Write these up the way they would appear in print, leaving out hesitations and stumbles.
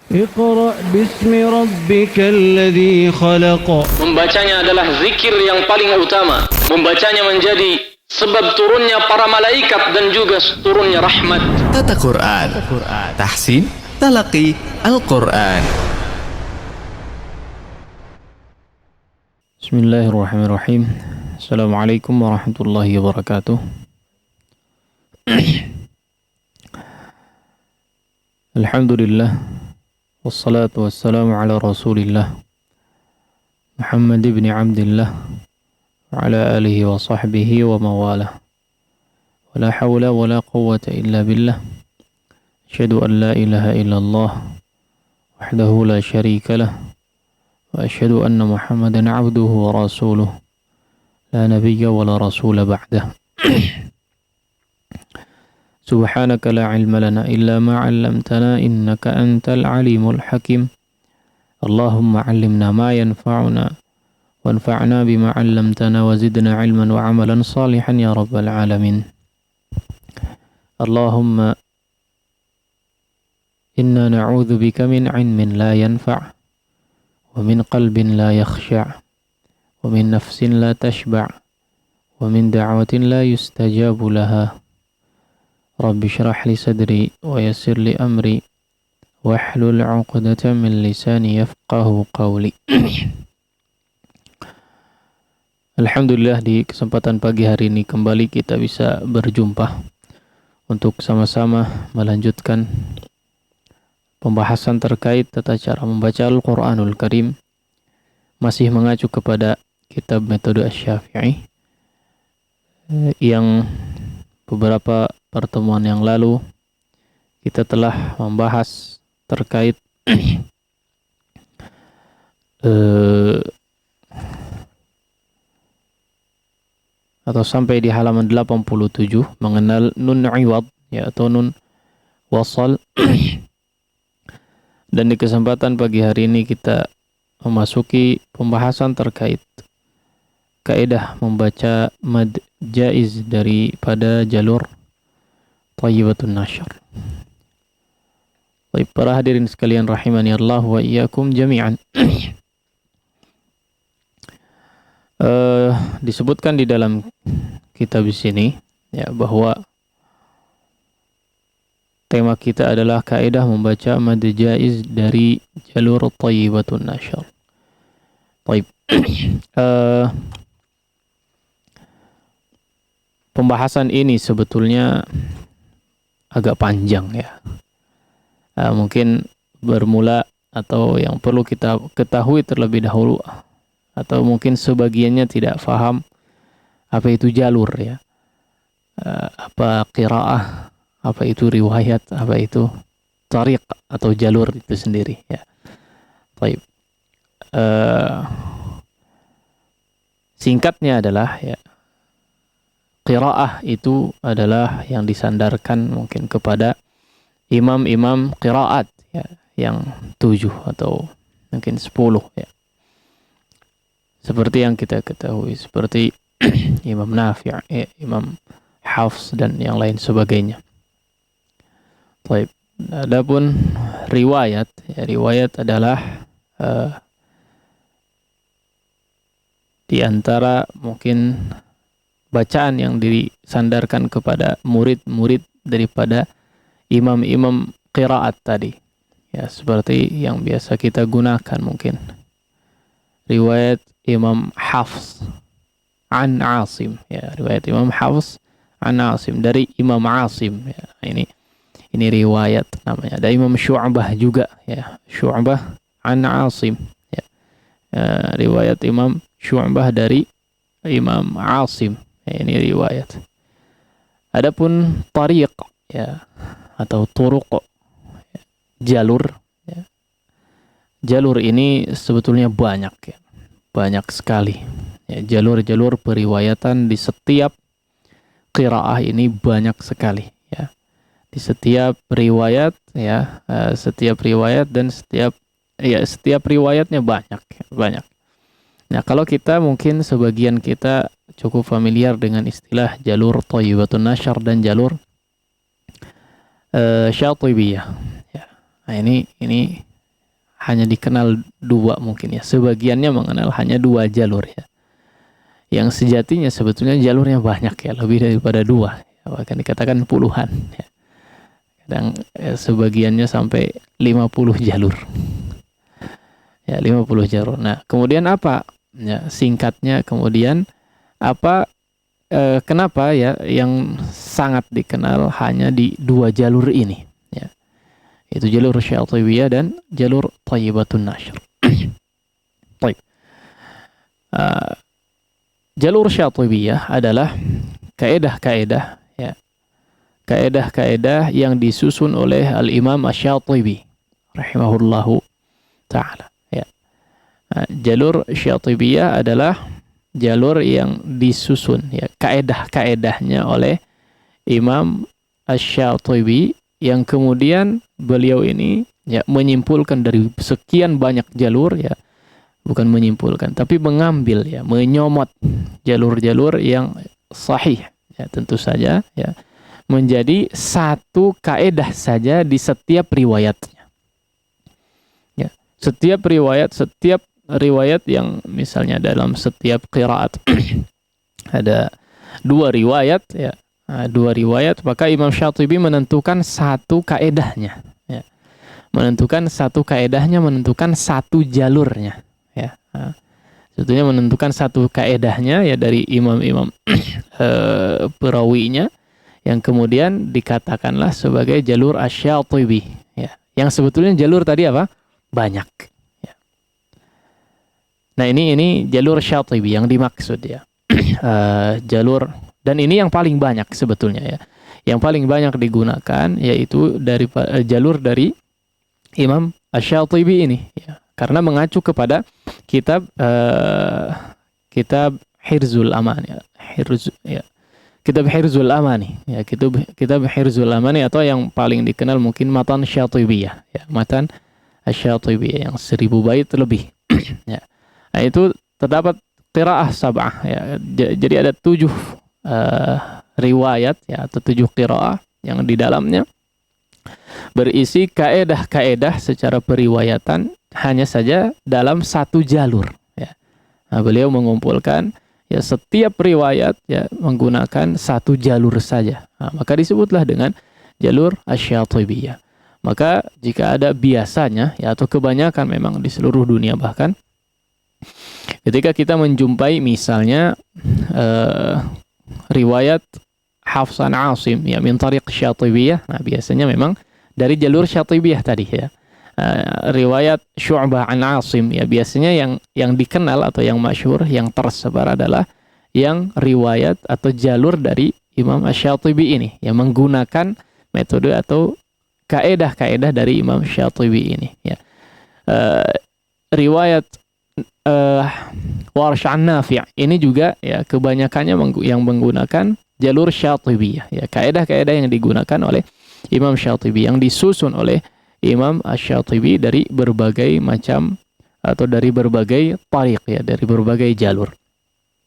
اقرأ باسم ربك الذي خلق. Membacanya adalah zikir yang paling utama. Membacanya menjadi sebab turunnya para malaikat dan juga turunnya rahmat. Tata Quran, tahsin, talaqi Al-Quran. Bismillahirrahmanirrahim. Assalamualaikum warahmatullahi wabarakatuh. Alhamdulillah. Wassalatu wassalamu ala rasulillah Muhammad ibn Abdillah wa ala alihi wa sahbihi wa mawalah. Wa la hawla wa la quwwata illa billah. Asyhadu an la ilaha illallah wahdahu la syarika lah. Wa asyhadu anna Muhammadan abduhu wa rasuluh. La nabiyya wa la rasula ba'dah. Subhanaka la ilma lana illa ma 'allamtana innaka antal alimul hakim. Allahumma 'allimna ma yanfa'una wanfa'na bima 'allamtana wa zidna 'ilman wa 'amalan salihan ya rabbal alamin. Allahumma inna na'udzu bika min 'ilmin la yanfa' wa min qalbin la yakhsha' wa min nafsin la tashba' wa min da'watin la yustajabu laha. Rabbi syrah li sadri wa yassir li amri wahlul 'uqdatam min lisani yafqahu qawli. Alhamdulillah, di kesempatan pagi hari ini kembali kita bisa berjumpa untuk sama-sama melanjutkan pembahasan terkait tata cara membaca Al-Quranul Karim, masih mengacu kepada kitab Metode Asy-Syafi'i yang beberapa pertemuan yang lalu kita telah membahas terkait atau sampai di halaman 87 mengenal nun iwad, ya, atau nun wasal. Dan di kesempatan pagi hari ini kita memasuki pembahasan terkait kaidah membaca mad jaiz daripada jalur thayyibatun nasyr. Baik, para hadirin sekalian rahimani Allah wa iyyakum jami'an. Disebutkan di dalam kitab di sini, ya, bahwa tema kita adalah kaidah membaca mad jaiz dari jalur thayyibatun nasyr. Baik. Pembahasan ini sebetulnya agak panjang, ya. Mungkin bermula atau yang perlu kita ketahui terlebih dahulu, atau mungkin sebagiannya tidak faham apa itu jalur, ya. Apa qiraah, apa itu riwayat, apa itu tariq atau jalur itu sendiri, ya. Baik. Singkatnya adalah, ya, qiraah itu adalah yang disandarkan mungkin kepada imam-imam qiraat, ya, yang 7 atau mungkin 10, ya. Seperti yang kita ketahui, seperti Imam Nafi', ya, Imam Hafs dan yang lain sebagainya. Baik. Adapun riwayat, ya, riwayat adalah di antara mungkin bacaan yang disandarkan kepada murid-murid daripada imam-imam qiraat tadi, ya, seperti yang biasa kita gunakan mungkin riwayat Imam Hafs an Asim, ya, riwayat Imam Hafs an Asim dari Imam Asim, ya, ini riwayat namanya. Ada Imam Syu'bah juga, ya, Syu'bah an Asim, ya, riwayat Imam Syu'bah dari Imam Asim. Ini riwayat. Adapun tariq, ya, atau turuq, ya, jalur, ya. Jalur ini sebetulnya banyak, ya. Banyak sekali, ya, jalur-jalur periwayatan di setiap qiraah ini banyak sekali, ya. Di setiap riwayat, ya, setiap riwayat dan setiap riwayatnya banyak, banyak. Nah, kalau kita mungkin sebagian kita cukup familiar dengan istilah jalur thayyibatun nasyr dan jalur syatibiyah, ya. Nah, ini hanya dikenal dua mungkin ya. Sebagiannya mengenal hanya dua jalur ya. Yang sejatinya sebetulnya jalurnya banyak ya, lebih daripada dua. Ya, bahkan dikatakan puluhan ya. Kadang sebagiannya sampai 50 jalur. Ya, 50 jalur. Nah, kemudian apa? Ya, singkatnya kemudian apa kenapa ya yang sangat dikenal hanya di dua jalur ini ya. Itu jalur Syatibiyah dan jalur Thayyibatun Nashr. Baik. Jalur Syatibiyah adalah kaedah-kaedah ya. Kaedah-kaedah yang disusun oleh Al-Imam Asy-Syatibi rahimahullahu taala ya. Jalur Syatibiyah adalah jalur yang disusun ya, kaedah-kaedahnya oleh Imam Asy-Syatibi yang kemudian beliau ini ya menyimpulkan dari sekian banyak jalur ya, bukan menyimpulkan tapi mengambil ya, menyomot jalur-jalur yang sahih ya, tentu saja ya, menjadi satu kaedah saja di setiap riwayatnya. Ya, setiap riwayat yang misalnya dalam setiap qiraat ada dua riwayat ya, dua riwayat, maka Imam Syatibi menentukan satu kaedahnya ya. Menentukan satu kaedahnya, menentukan satu jalurnya ya. Sebetulnya menentukan satu kaedahnya ya dari imam-imam perawinya yang kemudian dikatakanlah sebagai jalur Asy-Syatibi ya. Yang sebetulnya jalur tadi apa? Banyak. Ya. Nah, ini jalur Syatibi yang dimaksud ya. Jalur, dan ini yang paling banyak sebetulnya ya. Yang paling banyak digunakan yaitu dari jalur dari Imam Asy-Syatibi ini ya. Karena mengacu kepada kitab Hirzul Amani ya. Kitab Hirzul Amani ya, kitab Hirzul Amani, atau yang paling dikenal mungkin Matan Syatibiyah ya, Matan Asy-Syatibiyah yang 1000 bait lebih ya. Nah, itu terdapat qiraah sab'ah ya. Jadi ada 7 riwayat ya, atau 7 qiraah yang di dalamnya berisi kaedah-kaedah secara periwayatan hanya saja dalam satu jalur ya. Nah, beliau mengumpulkan ya setiap riwayat ya menggunakan satu jalur saja. Nah, maka disebutlah dengan jalur Asy-Syatibiyah. Maka jika ada biasanya ya, atau kebanyakan memang di seluruh dunia bahkan, ketika kita menjumpai misalnya riwayat Hafs an Asim ya min tariq Syatibiyah, nah biasanya memang dari jalur Syatibiyah tadi ya. Riwayat Syu'bah an Asim ya, biasanya yang dikenal atau yang masyhur, yang tersebar adalah yang riwayat atau jalur dari Imam Asy-Syatibi ini yang menggunakan metode atau kaedah-kaedah dari Imam Syatibi ini ya. Riwayat Warsh an Nafi' ini juga ya kebanyakannya yang menggunakan jalur Syatibiyah ya, kaedah-kaedah yang digunakan oleh Imam Syatibi yang disusun oleh Imam Asy-Syatibi dari berbagai macam atau dari berbagai tariq ya, dari berbagai jalur.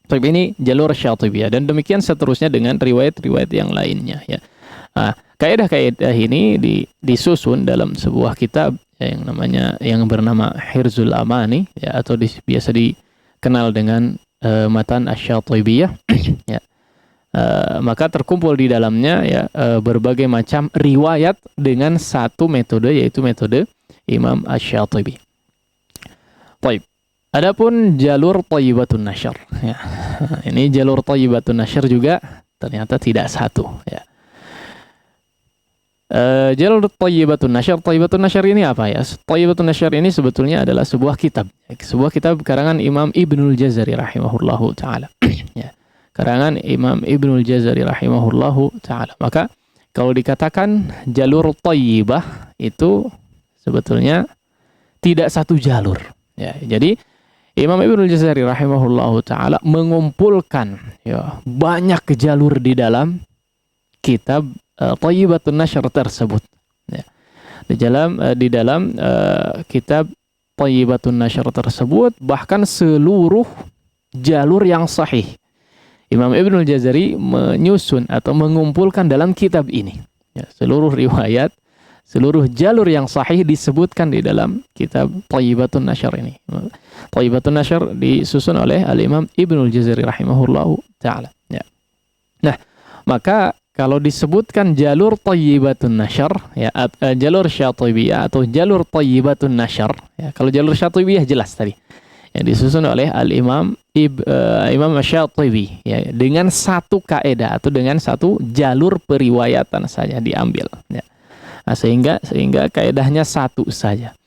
Tapi ini jalur Syatibiyah, dan demikian seterusnya dengan riwayat-riwayat yang lainnya ya. Nah, kaedah-kaedah ini disusun dalam sebuah kitab ya, yang bernama Hirzul Amani ya, atau biasa dikenal dengan Matan Asy-Syatibiyah ya. Maka terkumpul di dalamnya ya berbagai macam riwayat dengan satu metode, yaitu metode Imam Asy-Syatibi. Baik. Adapun jalur Thayyibatun Nashr ya. Ini jalur Thayyibatun Nashr juga ternyata tidak satu ya. Jalur Thayyibatun Nashr ini apa ya? Thayyibatun Nashr ini sebetulnya adalah sebuah kitab karangan Imam Ibnul Jazari rahimahullahu taala ya. Karangan Imam Ibnul Jazari rahimahullahu ta'ala. Maka kalau dikatakan jalur Thayyibah itu sebetulnya tidak satu jalur ya. Jadi Imam Ibnul Jazari rahimahullahu ta'ala mengumpulkan ya banyak jalur di dalam kitab Thayyibatun Nashr tersebut ya. Di dalam kitab Thayyibatun Nashr tersebut bahkan seluruh jalur yang sahih Imam Ibnul Jazari menyusun atau mengumpulkan dalam kitab ini ya, seluruh riwayat, Seluruh jalur yang sahih disebutkan di dalam kitab Thayyibatun Nasyr ini. Thayyibatun Nasyr disusun oleh Al-Imam Ibnul Jazari rahimahullahu ta'ala. Ya. Nah, maka kalau disebutkan jalur Thayyibatun Nasyr, ya, jalur Syatibiyah atau jalur Thayyibatun Nasyr, ya, kalau jalur Syatibiyah jelas tadi, yang disusun oleh Al-Imam Imam Syatibi, ya, dengan satu kaedah atau dengan satu jalur periwayatan saja diambil, ya. Nah, sehingga kaedahnya satu saja.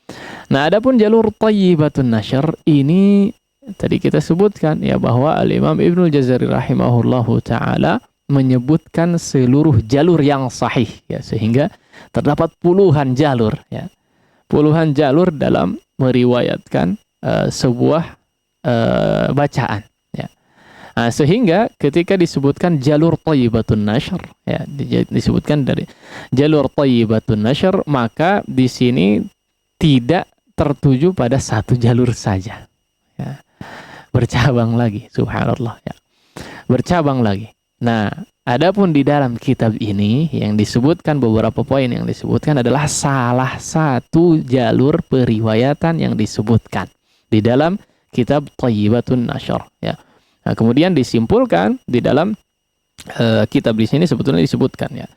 Nah, adapun jalur Thayyibatun Nasyr ini tadi kita sebutkan, ya, bahwa Al-Imam Ibnul Jazari rahimahullahu ta'ala menyebutkan seluruh jalur yang sahih, ya, sehingga terdapat puluhan jalur, ya, puluhan jalur dalam meriwayatkan sebuah bacaan, ya. Nah, sehingga ketika disebutkan jalur Thayyibatun Nasyr, ya, disebutkan dari jalur Thayyibatun Nasyr, maka di sini tidak tertuju pada satu jalur saja, ya. Bercabang lagi, subhanallah, ya. Bercabang lagi. Nah, adapun di dalam kitab ini yang disebutkan, beberapa poin yang disebutkan adalah salah satu jalur periwayatan yang disebutkan di dalam kitab Thayyibatun Nasyr, ya. Nah, kemudian disimpulkan di dalam kitab di sini sebetulnya disebutkan, ya,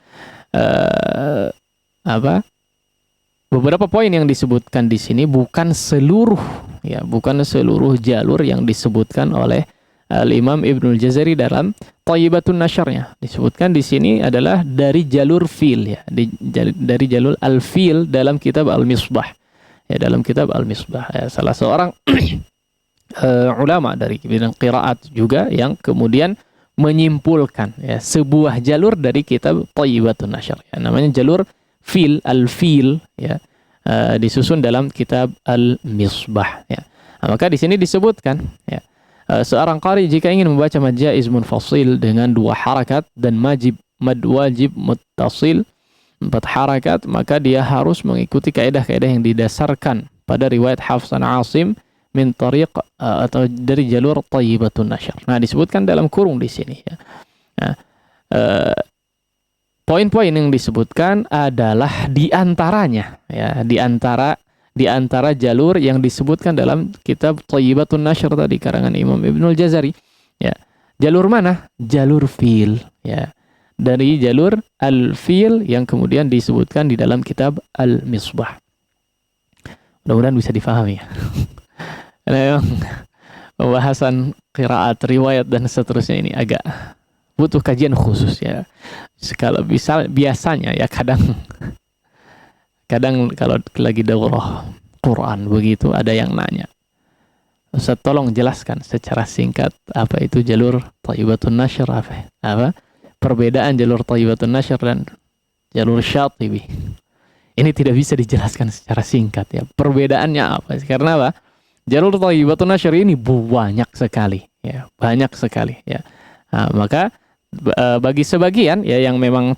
beberapa poin yang disebutkan di sini bukan seluruh, ya, bukan seluruh jalur yang disebutkan oleh Al-Imam Ibnul Jazari dalam Thayyibatun Nasyr-nya. Disebutkan di sini adalah dari jalur fil, ya, dari jalur al-fil dalam kitab Al-Misbah, ya, dalam kitab Al-Misbah, ya, salah seorang ulama dari bidang qiraat juga yang kemudian menyimpulkan, ya, sebuah jalur dari kitab Thayyibatun Nasyr, ya, namanya jalur fil, al-fil, ya, disusun dalam kitab Al-Misbah, ya. Nah, maka di sini disebutkan, ya, seorang qari jika ingin membaca mad jaiz munfasil dengan 2 harakat dan mad wajib muttasil 4 harakat, maka dia harus mengikuti kaidah-kaidah yang didasarkan pada riwayat Hafs an Asim min tariq atau dari jalur Thayyibatun Nasyr. Nah, disebutkan dalam kurung di sini, ya. Nah, poin-poin yang disebutkan adalah diantaranya, ya, di antara jalur yang disebutkan dalam kitab Thayyibatun Nasyr tadi karangan Imam Ibnul Jazari, ya. Jalur mana? Jalur fil, ya. Dari jalur al-fil yang kemudian disebutkan di dalam kitab Al-Misbah. Mudah-mudahan bisa difahami, ya. Karena memang pembahasan qiraat, riwayat dan seterusnya ini agak butuh kajian khusus, ya. Kalau biasanya, ya, kadang kalau lagi daurah Quran begitu ada yang nanya, Ustaz tolong jelaskan secara singkat apa itu jalur Thayyibatun Nasyr, apa perbedaan jalur Thayyibatun Nasyr dan jalur Syatibi. Ini tidak bisa dijelaskan secara singkat, ya. Perbedaannya apa? Karena apa? Jalur Thayyibatun Nasyr ini banyak sekali, ya, banyak sekali, ya. Nah, maka bagi sebagian, ya, yang memang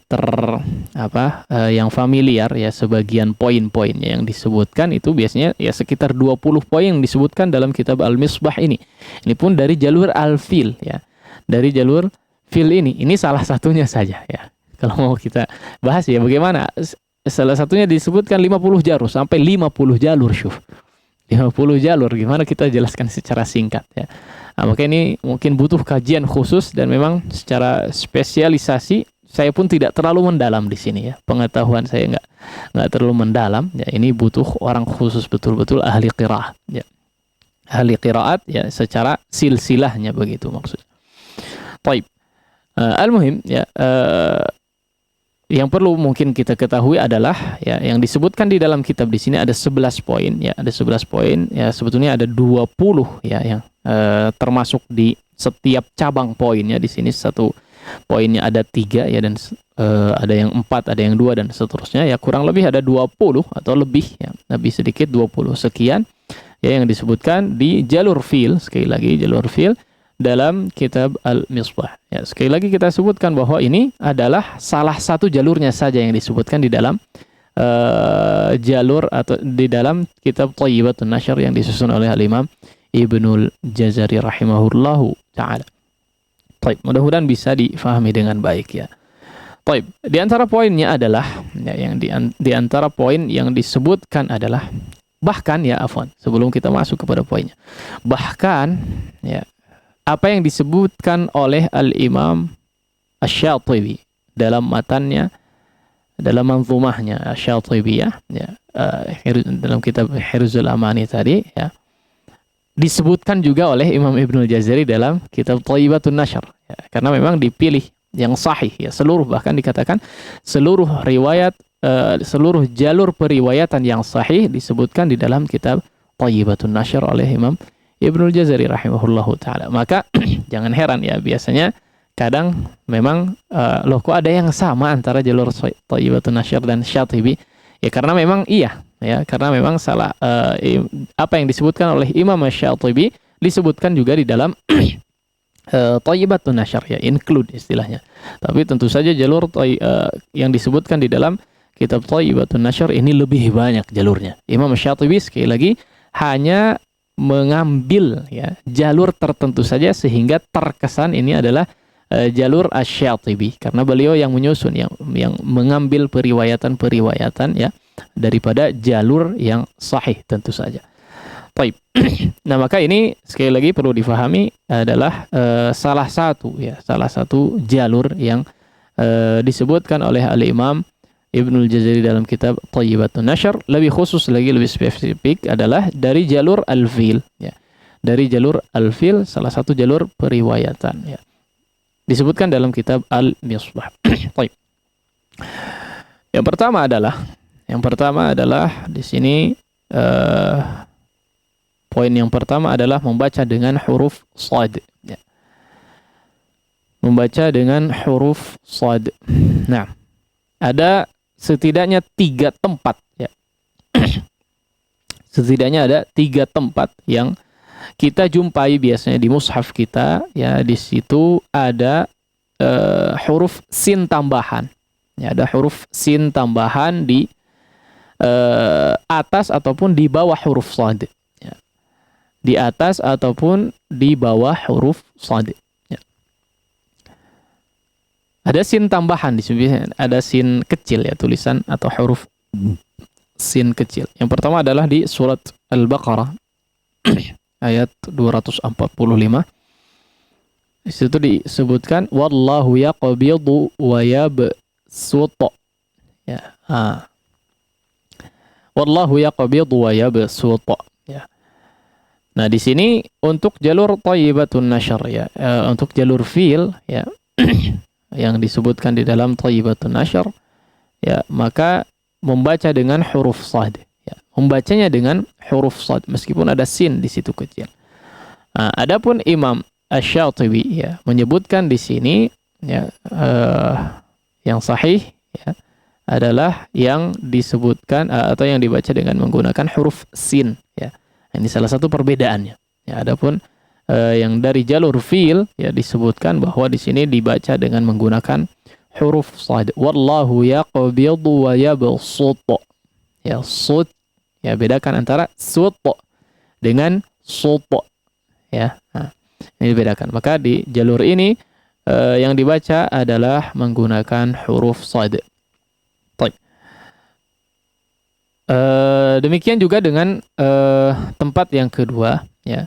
yang familiar, ya, sebagian poin-poinnya yang disebutkan itu biasanya, ya, sekitar 20 poin yang disebutkan dalam kitab Al-Misbah ini. Ini pun dari jalur al-fil, ya. Dari jalur fil ini salah satunya saja, ya. Kalau mau kita bahas, ya, bagaimana salah satunya disebutkan 50 jalur sampai 50 jalur, syuf. 50 jalur, gimana kita jelaskan secara singkat, ya. Nah, maka ini mungkin butuh kajian khusus dan memang secara spesialisasi saya pun tidak terlalu mendalam di sini, ya. Pengetahuan saya nggak terlalu mendalam, ya. Ini butuh orang khusus betul-betul ahli qiraat, ya. Ahli qiraat, ya, secara silsilahnya begitu maksudnya. Baik. Al-muhim, ya, yang perlu mungkin kita ketahui adalah, ya, yang disebutkan di dalam kitab di sini ada 11 poin, ya, ada 11 poin, ya, sebetulnya ada 20, ya, yang termasuk di setiap cabang poinnya. Di sini satu poinnya ada 3, ya, dan ada yang 4, ada yang 2 dan seterusnya, ya, kurang lebih ada 20 atau lebih, ya, lebih sedikit 20 sekian, ya, yang disebutkan di jalur fil, sekali lagi jalur fil dalam kitab Al-Misbah, ya. Sekali lagi kita sebutkan bahwa ini adalah salah satu jalurnya saja yang disebutkan di dalam jalur atau di dalam kitab Thayyibatun Nasyr yang disusun oleh Al-Imam Ibnul Jazari rahimahullahu ta'ala. Baik, mudah-mudahan bisa difahami dengan baik, ya. Baik, di antara poinnya adalah ya, yang di antara poin yang disebutkan adalah bahkan ya sebelum kita masuk kepada poinnya. Bahkan ya apa yang disebutkan oleh Al-Imam Asy-Syatibi dalam matannya, dalam manzumahnya Asy-Syatibiyah ya, dalam kitab Hirzul Amani tadi ya, disebutkan juga oleh Imam Ibnul Jazari dalam kitab Thayyibatun Nashr ya, karena memang dipilih yang sahih ya, seluruh, bahkan dikatakan seluruh riwayat, seluruh jalur periwayatan yang sahih disebutkan di dalam kitab Thayyibatun Nashr oleh Imam Ibnul Jazari rahimahullahu taala. Maka jangan heran ya, biasanya kadang memang loh kok ada yang sama antara jalur Thayyibatun Nashr dan Syatibi ya, karena memang iya ya, karena memang salah apa yang disebutkan oleh Imam Syatibi disebutkan juga di dalam Thayyibatun Nashr ya, include istilahnya. Tapi tentu saja jalur yang disebutkan di dalam kitab Thayyibatun Nashr ini lebih banyak jalurnya. Imam Syatibi sekali lagi hanya mengambil ya jalur tertentu saja sehingga terkesan ini adalah jalur Asy-Syatibi, karena beliau yang menyusun, yang mengambil periwayatan-periwayatan ya daripada jalur yang sahih tentu saja. Baik. Nah, maka ini sekali lagi perlu difahami adalah salah satu jalur yang disebutkan oleh Al-Imam Ibnul Jazari dalam kitab Thayyibatun Nashr. Lebih khusus lagi, lebih spesifik adalah dari jalur Al-Fil ya. Dari jalur Al-Fil, salah satu jalur periwayatan ya. Disebutkan dalam kitab Al-Misbah. Baik. Yang pertama adalah di sini poin yang pertama adalah membaca dengan huruf shad ya. Membaca dengan huruf shad. Nah, ada setidaknya 3 tempat ya. Setidaknya ada 3 tempat yang kita jumpai biasanya di mushaf kita ya, di situ ada huruf sin tambahan. Ya, ada huruf sin tambahan di atas ataupun di bawah huruf shad. Ya. Di atas ataupun di bawah huruf shad. Ya. Ada sin tambahan di sini, ada sin kecil ya, tulisan atau huruf sin kecil. Yang pertama adalah di surat Al-Baqarah ayat 245. Di situ disebutkan wallahu yaqbidu wa yabsutu. Ya. Wallahu yaqbidu wa yabsutu. Ya. Nah, di sini untuk jalur Thayyibatun Nashr ya, untuk jalur fil ya yang disebutkan di dalam Thayyibatun Nashr ya, maka membaca dengan huruf shad. Membacanya dengan huruf shad meskipun ada sin di situ kecil. Nah, adapun Imam Asy-Syatibi ya menyebutkan di sini ya yang sahih ya adalah yang disebutkan atau yang dibaca dengan menggunakan huruf sin ya. Ini salah satu perbedaannya. Ya, adapun yang dari jalur fil ya disebutkan bahwa di sini dibaca dengan menggunakan huruf shad. Wallahu yaqbidu wa yabsutu. Ya, sud. Ya, bedakan antara suto dengan soto ya. Nah, ini bedakan. Maka di jalur ini yang dibaca adalah menggunakan huruf shad. Baik. Demikian juga dengan tempat yang kedua ya,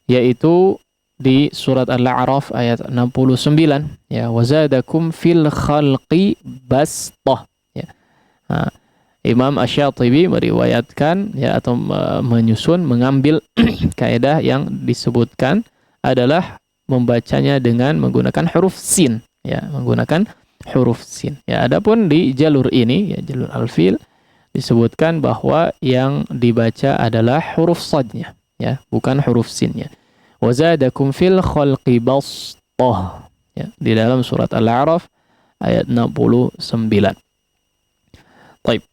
yaitu di surat Al-A'raf ayat 69 ya, wazadakum fil khalqi bastah ya. Nah, Imam Asy-Syatibi meriwayatkan ya atau menyusun, mengambil kaidah yang disebutkan adalah membacanya dengan menggunakan huruf sin ya, menggunakan huruf sin. Ya, adapun di jalur ini ya, jalur Al-Fil, disebutkan bahwa yang dibaca adalah huruf shadnya ya, bukan huruf sinnya. Wazadakum fil khalqi bastah ya, di dalam surat Al-A'raf ayat 69. Baik.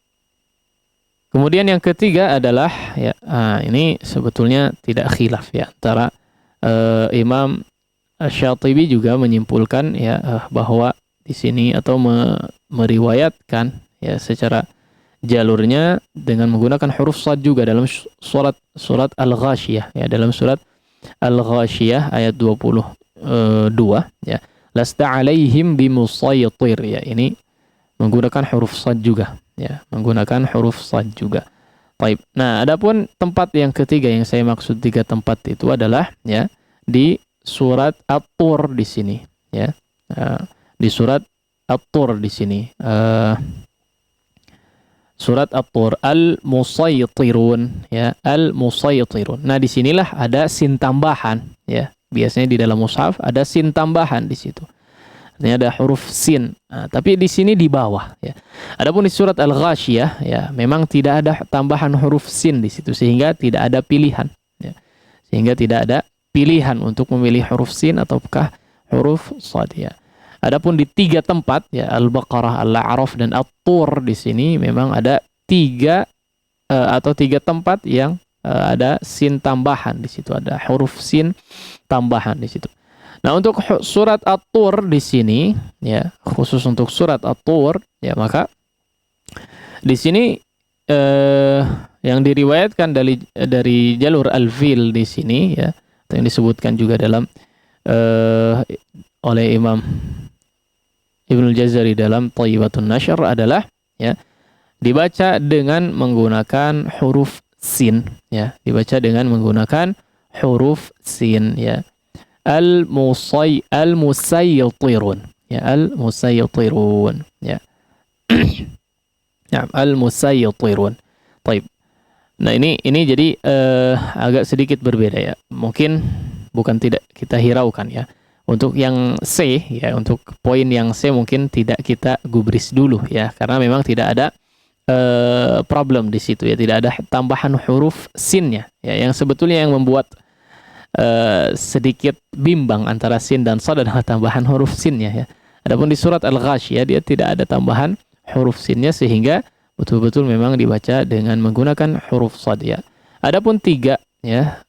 Kemudian yang ketiga adalah ya, ini sebetulnya tidak khilaf ya antara Imam Asy-Syatibi juga menyimpulkan ya bahwa di sini atau meriwayatkan ya secara jalurnya dengan menggunakan huruf shad juga dalam surat Al-Ghasyiyah ya, dalam surat Al-Ghasyiyah ayat 22 ya. lasta alaihim bimusaytir, ya ini menggunakan huruf shad juga, ya menggunakan huruf shad juga. Baik. Nah, adapun tempat yang ketiga yang saya maksud 3 tempat itu adalah ya di surat At-Tur di sini, ya. Di surat At-Tur di sini. Surat At-Tur Al-Musaytirun, ya, Al-Musaytirun. Nah, di sinilah ada sin tambahan, ya. Biasanya di dalam mushaf ada sin tambahan di situ. Artinya ada huruf sin. Nah, tapi di sini di bawah, ya. Adapun di surat Al-Ghasyiyah, ya, memang tidak ada tambahan huruf sin di situ sehingga tidak ada pilihan, ya. Sehingga tidak ada pilihan untuk memilih huruf sin ataukah huruf shad, ya. Adapun di 3 tempat, ya, Al-Baqarah, Al-A'raf dan At-Tur di sini memang ada 3 tempat yang ada sin tambahan di situ, ada huruf sin tambahan di situ. Nah, untuk surat At-Tur di sini, ya, khusus untuk surat At-Tur, ya, maka di sini yang diriwayatkan dari jalur Al-Fil di sini, ya, atau yang disebutkan juga dalam oleh Imam Ibnul Jazari dalam Thayyibatun Nashr adalah, ya, dibaca dengan menggunakan huruf sin, ya, dibaca dengan menggunakan huruf sin, ya. Al-Musaytirun, ya, Al-Musaytirun, ya. Ya, Al-Musaytirun. Baik. Nah, ini jadi agak sedikit berbeda, ya. Mungkin bukan tidak kita hiraukan, ya. Untuk yang C, ya, untuk poin yang C mungkin tidak kita gubris dulu, ya, karena memang tidak ada problem di situ, ya, tidak ada tambahan huruf sinnya, ya, yang sebetulnya yang membuat sedikit bimbang antara sin dan shad adalah tambahan huruf sinnya, ya. Adapun di surat Al-Ghasyiyah dia tidak ada tambahan huruf sinnya sehingga betul-betul memang dibaca dengan menggunakan huruf shad, ya. Adapun 3, ya,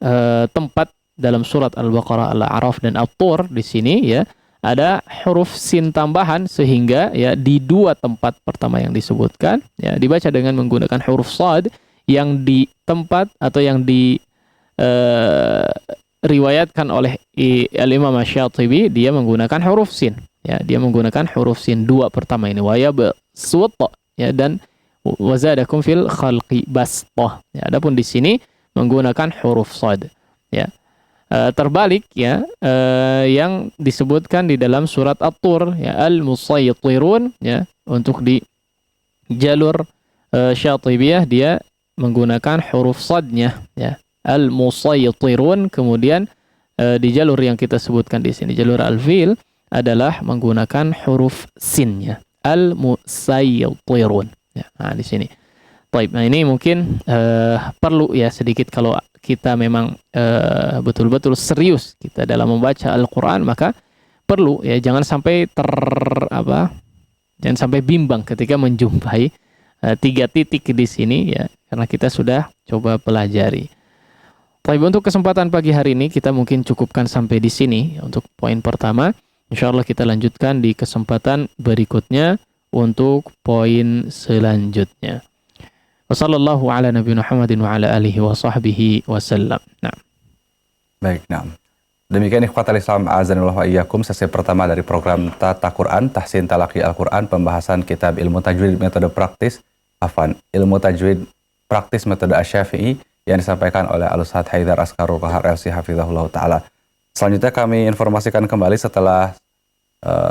tempat dalam surat Al-Baqarah, Al-A'raf dan At-Tur di sini, ya, ada huruf sin tambahan sehingga, ya, di 2 tempat pertama yang disebutkan, ya, dibaca dengan menggunakan huruf shad. Yang di tempat atau yang di riwayatkan oleh Al-Imam Asy-Syatibi dia menggunakan huruf sin, ya, dia menggunakan huruf sin 2 pertama ini, wa yabsut, ya, dan wazadakum fil khalqi bastah, ya. Adapun di sini menggunakan huruf shad, ya. Terbalik, ya, yang disebutkan di dalam surat At-Tur, ya, Al-Musaytirun, ya, untuk di jalur Syatibiyah dia menggunakan huruf shadnya, ya, Al-Musaytirun. Kemudian di jalur yang kita sebutkan di sini, jalur Al-Fil, adalah menggunakan huruf sinnya, Al-Musaytirun, ya. Nah, di sini. Baik, nah ini mungkin perlu, ya, sedikit kalau kita memang betul-betul serius kita dalam membaca Al-Quran, maka perlu, ya, jangan sampai jangan sampai bimbang ketika menjumpai 3 titik di sini, ya, karena kita sudah coba pelajari. Baik, untuk kesempatan pagi hari ini kita mungkin cukupkan sampai di sini untuk poin pertama. Insyaallah kita lanjutkan di kesempatan berikutnya untuk poin selanjutnya. Wassallallahu ala nabiyina Muhammadin wa ala alihi wa sahbihi wasallam. Nah. Baik, nah. Demikian ikhwatal Islam azanillahu wa iyyakum, sesi pertama dari program Tata Quran, Tahsin Talaqi Al-Quran, pembahasan kitab ilmu tajwid metode praktis, ilmu tajwid praktis metode Asy-Syafi'i yang disampaikan oleh Al-Ustadz Haidar Askarul Qahar LC hafizahullah taala. Selanjutnya kami informasikan kembali setelah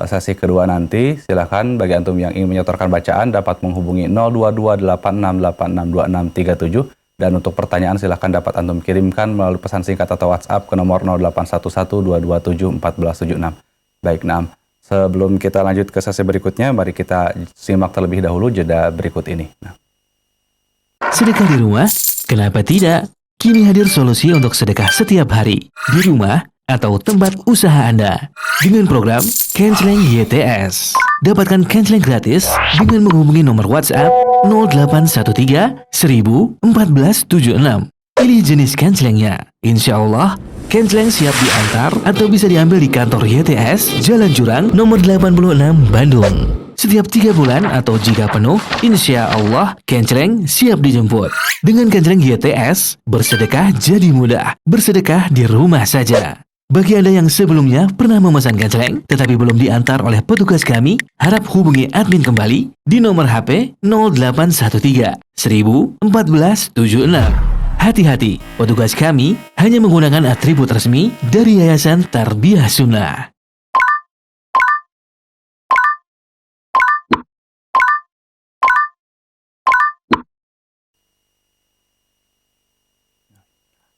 sesi kedua nanti. Silakan bagi antum yang ingin menyetorkan bacaan dapat menghubungi 022868662637, dan untuk pertanyaan silakan dapat antum kirimkan melalui pesan singkat atau WhatsApp ke nomor 081122741476. Baik, nah, sebelum kita lanjut ke sesi berikutnya, mari kita simak terlebih dahulu jeda berikut ini. Nah. Sedekah di rumah? Kenapa tidak? Kini hadir solusi untuk sedekah setiap hari di rumah atau tempat usaha Anda dengan program Kenceleng YTS. Dapatkan kenceleng gratis dengan menghubungi nomor WhatsApp 0813 1000 1476. Pilih jenis kencelengnya. Insya Allah, kenceleng siap diantar atau bisa diambil di kantor YTS Jalan Jurang nomor 86 Bandung. Setiap 3 bulan atau jika penuh, insya Allah kenceleng siap dijemput. Dengan kenceleng YTS, bersedekah jadi mudah. Bersedekah di rumah saja. Bagi Anda yang sebelumnya pernah memesan Kenceleng tetapi belum diantar oleh petugas kami, harap hubungi admin kembali di nomor HP 0813 1000 1476. Hati-hati, petugas kami hanya menggunakan atribut resmi dari Yayasan Tarbiyah Sunnah.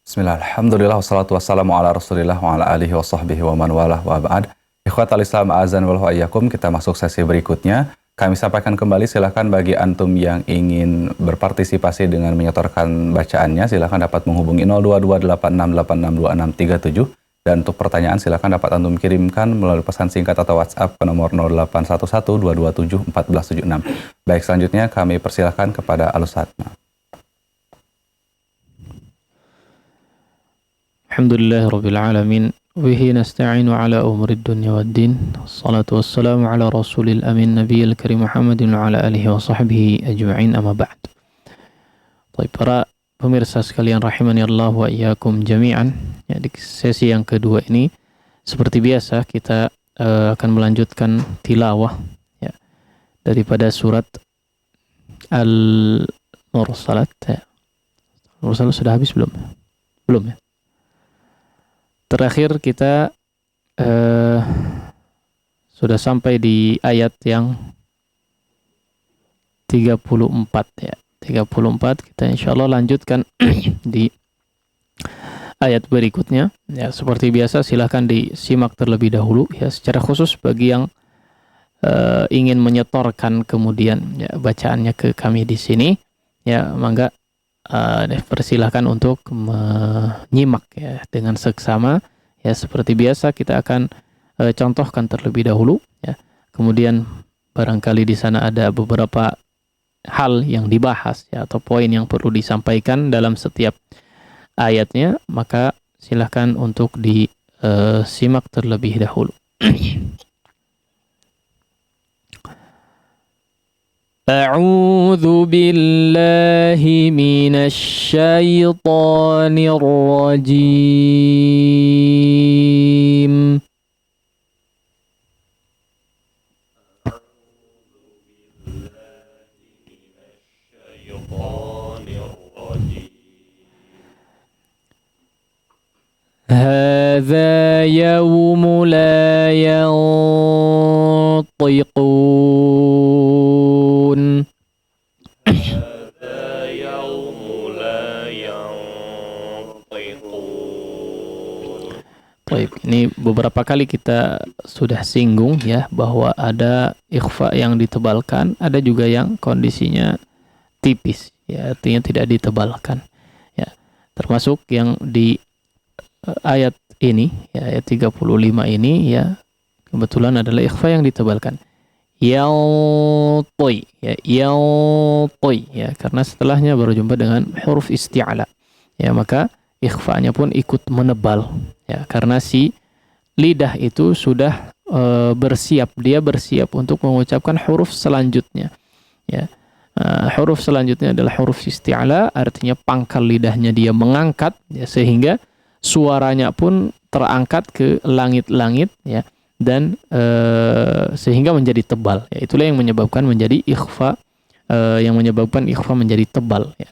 Bismillah, alhamdulillah, wassalatu wassalamu ala rasulillah wa ala alihi wa sahbihi wa man walah wa ba'd. Ikhwatal Islam azan wal iyyakum, kita masuk sesi berikutnya. Kami sampaikan kembali, silakan bagi antum yang ingin berpartisipasi dengan menyetorkan bacaannya, silakan dapat menghubungi 02286862637. Dan untuk pertanyaan silakan dapat antum kirimkan melalui pesan singkat atau WhatsApp ke nomor 0811227476. Baik, selanjutnya kami persilahkan kepada Al-Ustaz. Alhamdulillah Rabbil Alamin. Bihi nasta'inu ala umuri dunya wad din. Assalatu wassalamu ala rasulil amin nabiyil karim Muhammadin wa ala alihi wa sahbihi ajma'in, amma ba'd. Baik, para pemirsa sekalian rahimani Allah wa iyyakum jami'an. Ya, di sesi yang kedua ini seperti biasa kita akan melanjutkan tilawah ya, daripada surat Al-Mursalat ya. Mursalat sudah habis belum? Belum ya. Terakhir kita sudah sampai di ayat yang 34 ya. 34 kita insyaallah lanjutkan di ayat berikutnya. Ya, seperti biasa silahkan disimak terlebih dahulu ya, secara khusus bagi yang ingin menyetorkan kemudian ya, bacaannya ke kami di sini ya, mangga persilahkan untuk menyimak ya dengan seksama ya. Seperti biasa kita akan contohkan terlebih dahulu ya, kemudian barangkali di sana ada beberapa hal yang dibahas ya, atau poin yang perlu disampaikan dalam setiap ayatnya, maka silahkan untuk disimak terlebih dahulu. أعوذ بالله من الشيطان الرجيم. هذا يوم لا ينطقون. Baik, ini beberapa kali kita sudah singgung ya, bahwa ada ikhfa yang ditebalkan, ada juga yang kondisinya tipis ya, artinya tidak ditebalkan ya. Termasuk yang di ayat ini ya, ayat 35 ini ya, kebetulan adalah ikhfa yang ditebalkan. Yaltoy ya, yaltoy ya, karena setelahnya baru jumpa dengan huruf isti'ala ya, maka ikhfa'nya pun ikut menebal ya, karena si lidah itu sudah bersiap, dia bersiap untuk mengucapkan huruf selanjutnya ya. Huruf selanjutnya adalah huruf isti'ala, artinya pangkal lidahnya dia mengangkat ya, sehingga suaranya pun terangkat ke langit-langit ya, dan sehingga menjadi tebal ya. Itulah yang menyebabkan menjadi ikhfa, yang menyebabkan ikhfa menjadi tebal ya.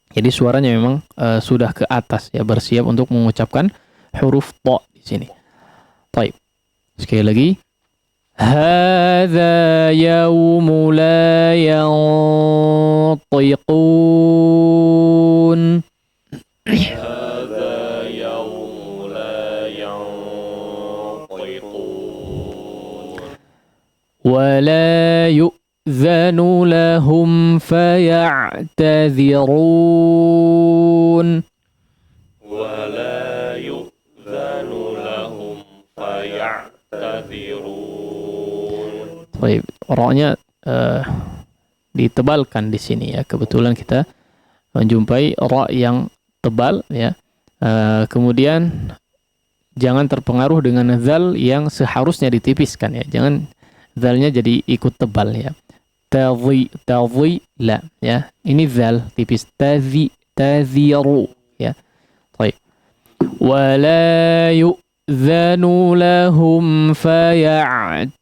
Jadi suaranya memang sudah ke atas ya, bersiap untuk mengucapkan huruf ta di sini. Baik. Sekali lagi. Hadza yaumu la yantiqun. Hadza yaumu la yantiqun. Wa la يؤذن لهم فيعتذرون ولا يؤذن لهم فيعتذرون. Baik, ra'nya ditebalkan di sini ya. Kebetulan kita menjumpai ra' yang tebal ya. Kemudian jangan terpengaruh dengan zal yang seharusnya ditipiskan ya. Jangan zalnya jadi ikut tebal ya. Tadhi la ya, ini zal tipis. Tadhiru ya. Baik. Wala يؤذن لهم فيعتذرون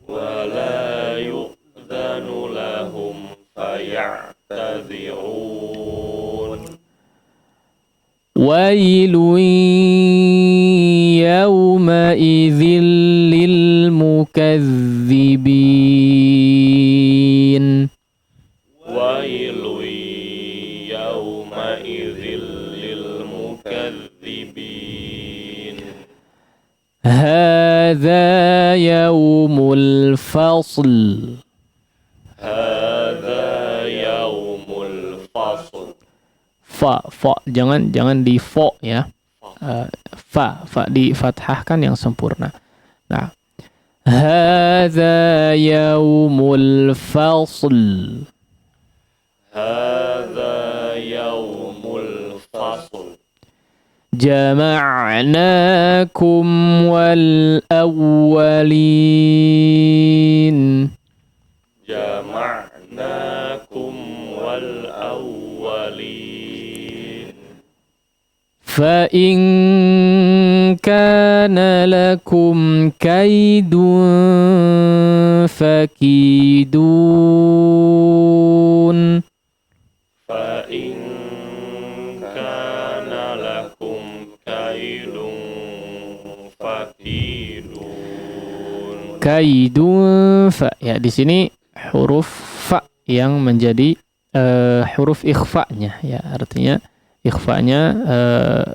ولا يؤذن لهم فيعتذرون ويل يومئذ للمكذبين ويل يومئذ للمكذبين هذا يوم الفصل هذا يوم الفصل fa jangan di fo ya. Fa difathahkan yang sempurna. Nah, hadza yaumul fasl. هذا يوم الفصل جمعناكم والأولين جمعناكم والأولين فإن كان لكم كيد فكيدون فإن كان لكم كيد فكيدون kaidun fa ya di sini huruf fa yang menjadi huruf ikhfa-nya ya, artinya ikhfa-nya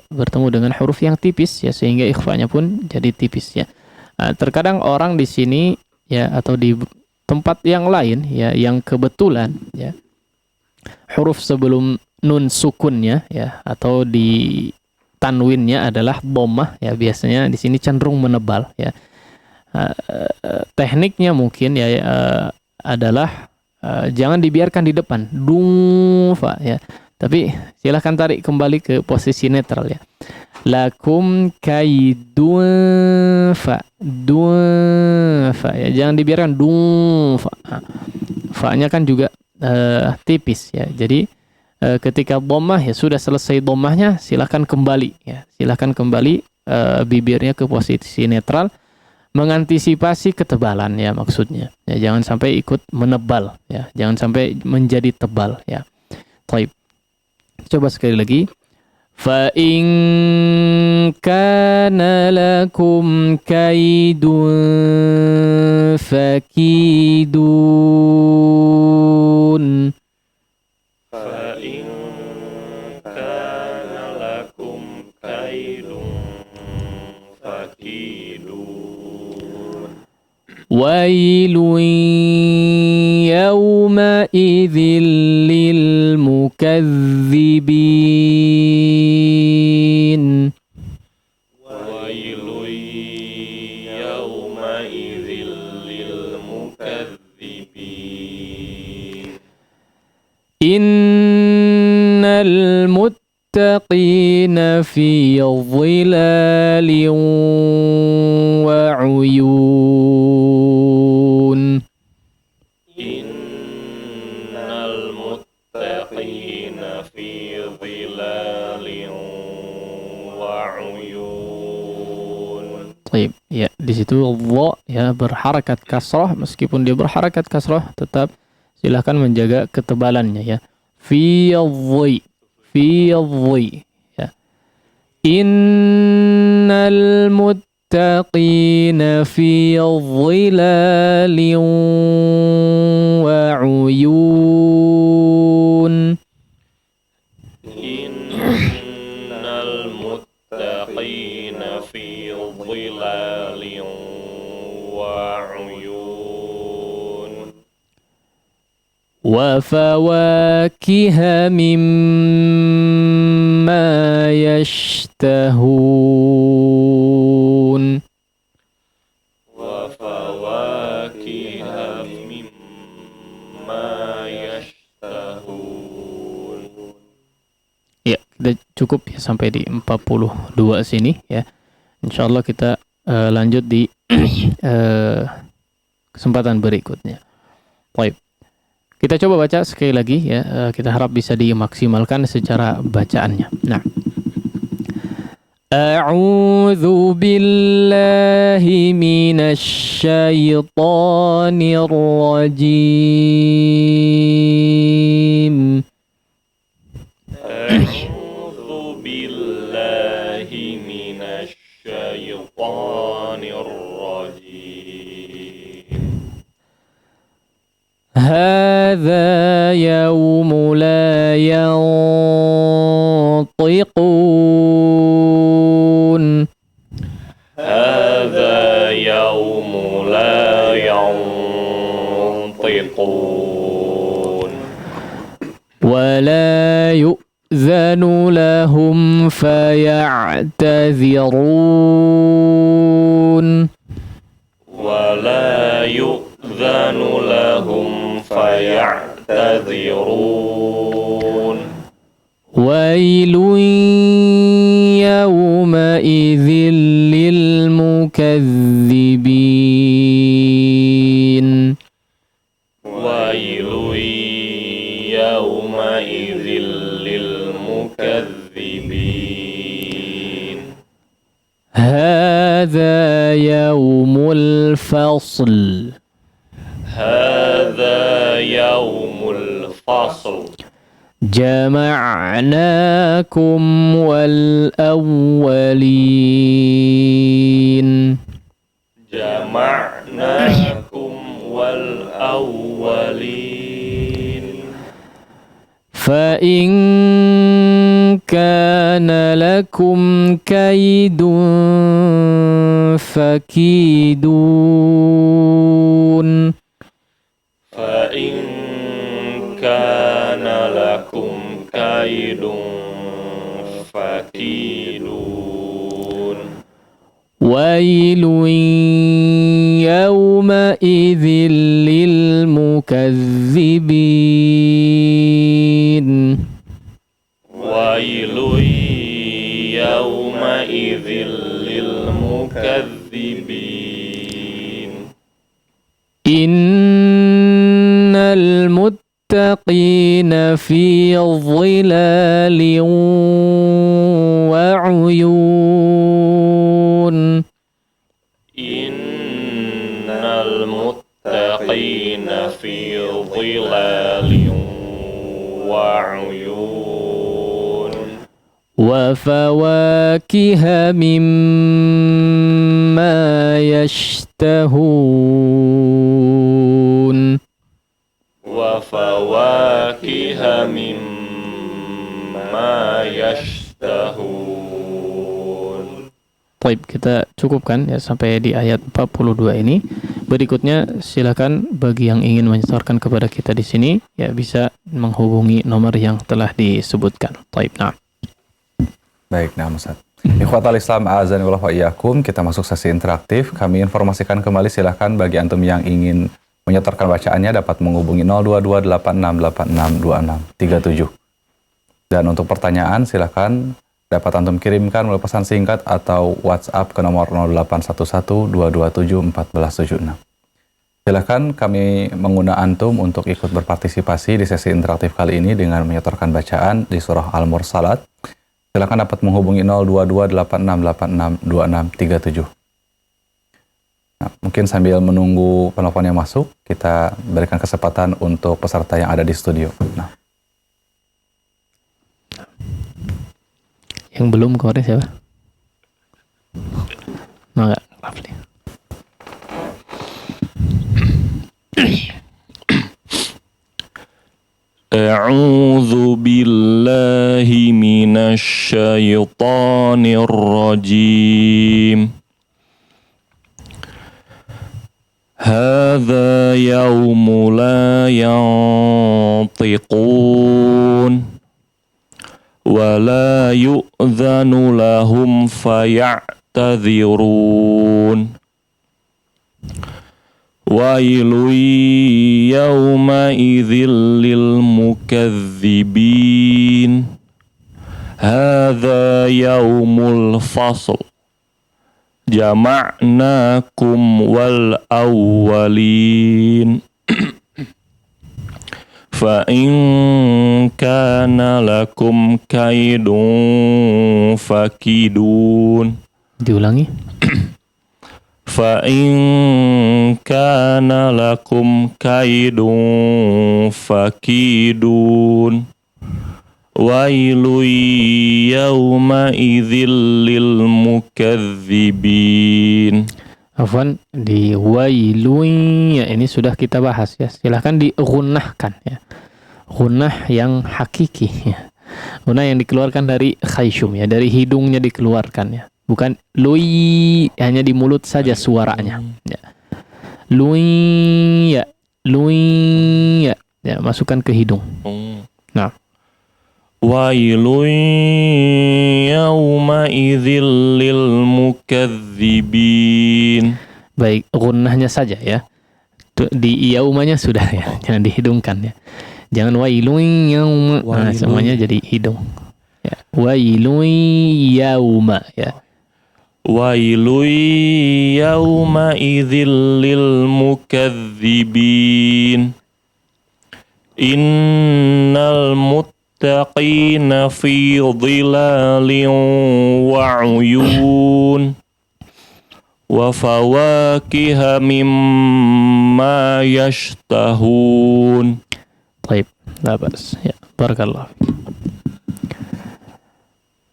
bertemu dengan huruf yang tipis ya, sehingga ikhfa-nya pun jadi tipis ya. Terkadang orang di sini ya atau di tempat yang lain ya yang kebetulan ya huruf sebelum nun sukunnya ya atau di tanwinnya adalah dhammah ya, biasanya di sini cenderung menebal ya. Tekniknya mungkin ya adalah jangan dibiarkan di depan fa ya, tapi silahkan tarik kembali ke posisi netral ya. Lakum kaidun fa ya, jangan dibiarkan fa. Fa-nya kan juga tipis ya. Jadi ketika dhammah ya sudah selesai dhammahnya, silahkan kembali ya. Silahkan kembali bibirnya ke posisi netral, mengantisipasi ketebalan ya maksudnya. Ya, jangan sampai ikut menebal ya. Jangan sampai menjadi tebal ya. Baik. Coba sekali lagi. Fa in kana lakum kaidun fakidun. Fa in kana lakum kaidun fakidun. Wailun yawma'idhin lil mukazzibin. Wailun yawma'idhin lil mukazzibin. Innal muttaqina fi dhilalin wa 'uyun. Innal muttaqina fi dhilalin wa 'uyun. Baik, ya di situ dha ya berharakat kasrah, meskipun dia berharakat kasrah tetap silahkan menjaga ketebalannya ya. Fi dhi ya. Innal muttaqina fi dhilalin wa 'uyun. Innal muttaqina fi dhilalin wa 'uyun. Wa fawakiha mimma yashtahun. Wa fawakiha mimma yashtahun. Ya, kita cukup ya sampai di 42 sini ya. Insyaallah kita lanjut di kesempatan berikutnya. Baik. Kita coba baca sekali lagi ya. Kita harap bisa dimaksimalkan secara bacaannya. Nah, A'udzu billahi minasy syaithanir rajim. A'udzu billahi minasy syaithanir rajim. Hadza yaumu la yantiqun. Hadza yaumu la yantiqun. ولا يؤذن لهم فيعتذرون ولا يؤذن لهم فيعتذرون. ويل يومئذ للمكذبين ويل يومئذ للمكذبين. هذا يوم الفصل هذا يوم الفصل. جمعناكم والأولين جمعناكم والأولين. فإن كان لكم كيد فكيدون فإن كان لكم كيد فكيدون. ويل يومئذ للمكذبين ويل يومئذ للمكذبين. إن المتقين في ظلال وعيون إن المتقين في ظلال وعيون. وفواكه مما يشتهون وفواكه مما يشتهون. Baik, kita cukupkan ya sampai di ayat 42 ini. Berikutnya silakan bagi yang ingin menyetorkan kepada kita di sini ya bisa menghubungi nomor yang telah disebutkan. Baik, nah. Baik, nah Ustaz. Ikhwatal Islam azan wa iyyakum, kita masuk sesi interaktif. Kami informasikan kembali, silakan bagi antum yang ingin menyetorkan bacaannya dapat menghubungi 02286862637. Dan untuk pertanyaan silakan dapat antum kirimkan melalui pesan singkat atau WhatsApp ke nomor 0811-227-1476. Silakan kami mengundang antum untuk ikut berpartisipasi di sesi interaktif kali ini dengan menyetorkan bacaan di surah Al-Mursalat. Silakan dapat menghubungi 02286862637. Nah, mungkin sambil menunggu penelpon yang masuk, kita berikan kesempatan untuk peserta yang ada di studio. Nah. Yang belum kemarin siapa? Enggak, Rafli. A'udzu billahi minasy syaithanir rajim. Hadza yaumu la yantiqun wa la yu'dhanu lahum faya'tadhirun. Wailun yawmaidzil lil mukazzibin. Hadza yaumul fasl. Jama'nakum wal awwalin. فإن كان لكم كيد فكيدون. Diulangi. فإن كان لكم كيد فكيدون ويل يومئذ للمكذبين. Afwan, di wailun ya, ini sudah kita bahas ya. Silahkan digunnahkan ya. Gunnah yang hakiki ya. Gunnah yang dikeluarkan dari khayshum ya, dari hidungnya dikeluarkan ya. Bukan lui hanya di mulut saja suaranya ya. Lui ya, ya, masukkan ke hidung. Nah, wailun yawmaidzil lil mukazzibin. Baik, gunnahnya saja ya. Di yaumanya sudah ya, jangan dihidungkan ya. Jangan wailun yauma. Nah, semuanya jadi hidung. Ya. Wailun yauma ya. Wailun yawmaidzil lil mukazzibin. Innal muttaqina fi dhilalin wa 'uyun wa fawakiha mimma yashtahun. Baik, la bas. Ya, barakallah.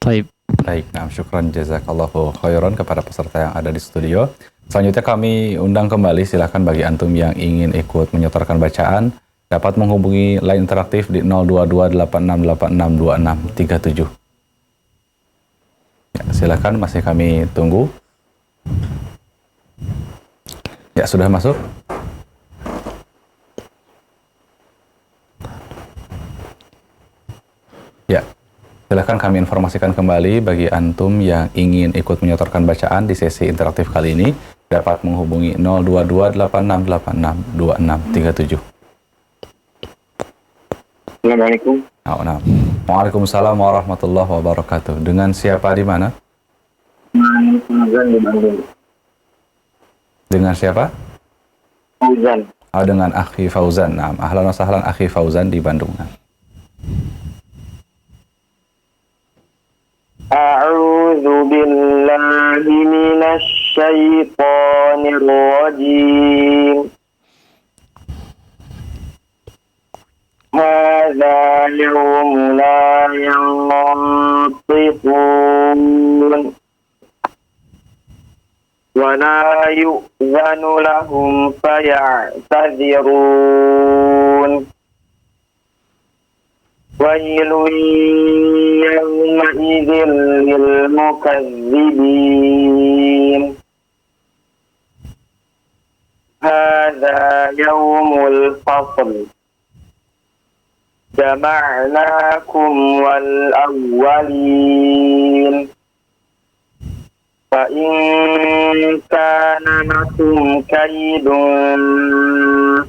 Baik. Baik, nah, syukran jazakallahu khairan kepada peserta yang ada di studio. Selanjutnya kami undang kembali, silakan bagi antum yang ingin ikut menyetorkan bacaan dapat menghubungi line interaktif di 02286862637. Ya, silakan, masih kami tunggu. Ya, sudah masuk? Ya. Silakan kami informasikan kembali bagi antum yang ingin ikut menyetorkan bacaan di sesi interaktif kali ini dapat menghubungi 02286862637. Assalamualaikum. Waalaikumsalam warahmatullahi wabarakatuh. Dengan siapa di mana? Fauzan di Bandung. Dengan siapa? Fauzan. Dengan Akhi Fauzan. Nah, ahlan wa sahlan Akhi Fauzan di Bandung. Nah. A'udzu billahi minasy syaithanir rajim. Hadza yawmun la yanṭiqun wa la yu'zanu lahum faya'tazirun. ويل يومئذ للمكذبين هذا يوم الفصل جمعناكم والأولين فإن كان لكم كيد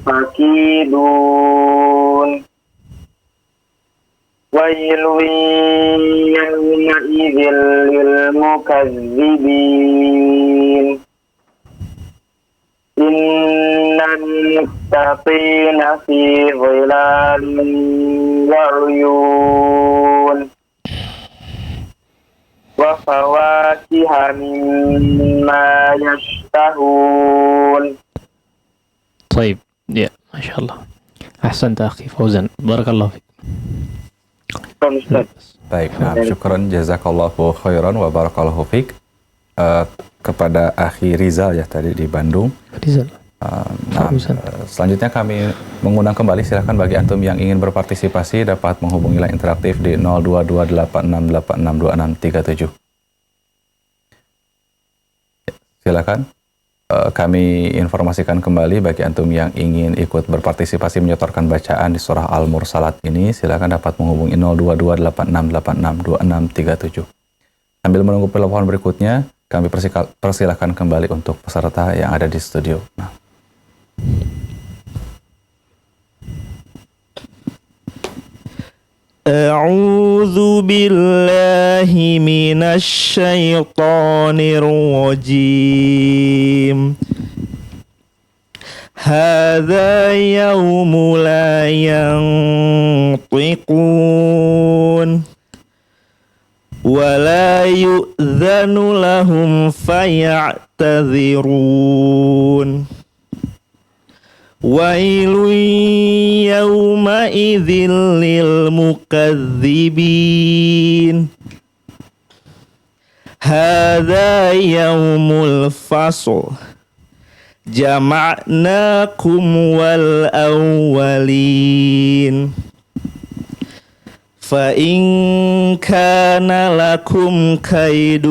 فكيدون ويل يومئذ للمكذبين إن المتقين في ظلال وعيون وفواكه مما يشتهون. طيب ya, Masya Allah. Ahsanta Akhi Fauzan, barakallahu fiik. Baik, nah, syukran jazakallahu khairan wa barakallahu fiik. Kepada Akhi Rizal ya tadi di Bandung. Rizal. Selanjutnya kami mengundang kembali, silakan bagi antum yang ingin berpartisipasi dapat menghubungi line interaktif di 02286862637. Silakan. Kami informasikan kembali bagi antum yang ingin ikut berpartisipasi menyetorkan bacaan di surah Al-Mursalat ini, silakan dapat menghubungi 02286862637. Sambil menunggu telepon berikutnya, kami persilakan kembali untuk peserta yang ada di studio. Nah. A'udzu billahi minasy syaithanir rajim. هذا يوم لا ينطقون ولا يؤذن لهم فيعتذرون ويل يومئذ للمكذبين هذا يوم الفصل جمعناكم والأولين فإن كان لكم كيد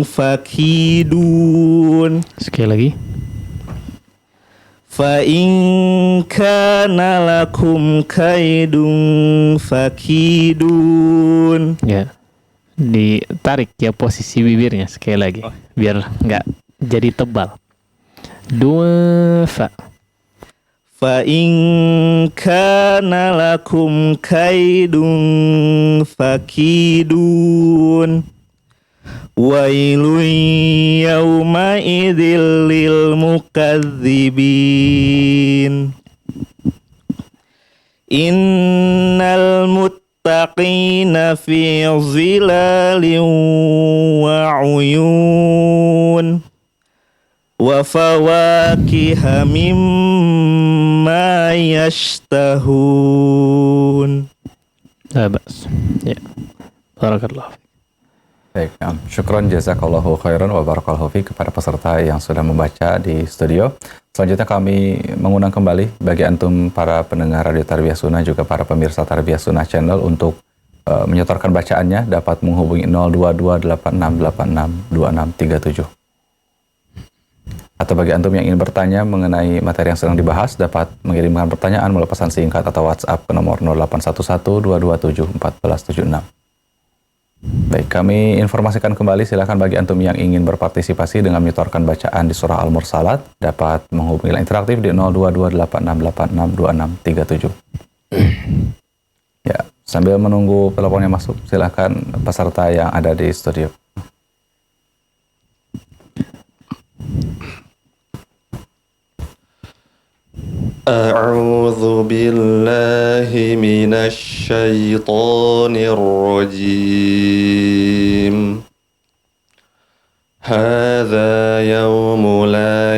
فكيدون. Sekali lagi. فإن كان لكم كيد فكيدون. Ya, ditarik ya posisi bibirnya sekali lagi, biar nggak jadi tebal. Dua fa. فإن كان لكم كيد فكيدون ويل يومئذ للمكذبين إن المتقين في ظلال وعيون وفواكه مما يشتهون. La bas. Ya. Barakallah. Baik, syukron jazakallahu khairan wa barakallahu fiik kepada peserta yang sudah membaca di studio. Selanjutnya kami mengundang kembali bagi antum para pendengar Radio Tarbiyah Sunnah juga para pemirsa Tarbiyah Sunnah Channel untuk menyetorkan bacaannya dapat menghubungi 02286862637. Atau bagi antum yang ingin bertanya mengenai materi yang sedang dibahas dapat mengirimkan pertanyaan melalui pesan singkat atau WhatsApp ke nomor 0811-227-1476. Baik, kami informasikan kembali, silakan bagi antum yang ingin berpartisipasi dengan menyetorkan bacaan di surah Al-Mursalat dapat menghubungi line interaktif di 02286862637. Ya, sambil menunggu teleponnya masuk, silakan peserta yang ada di studio. أعوذ بالله من الشيطان الرجيم هذا يوم لا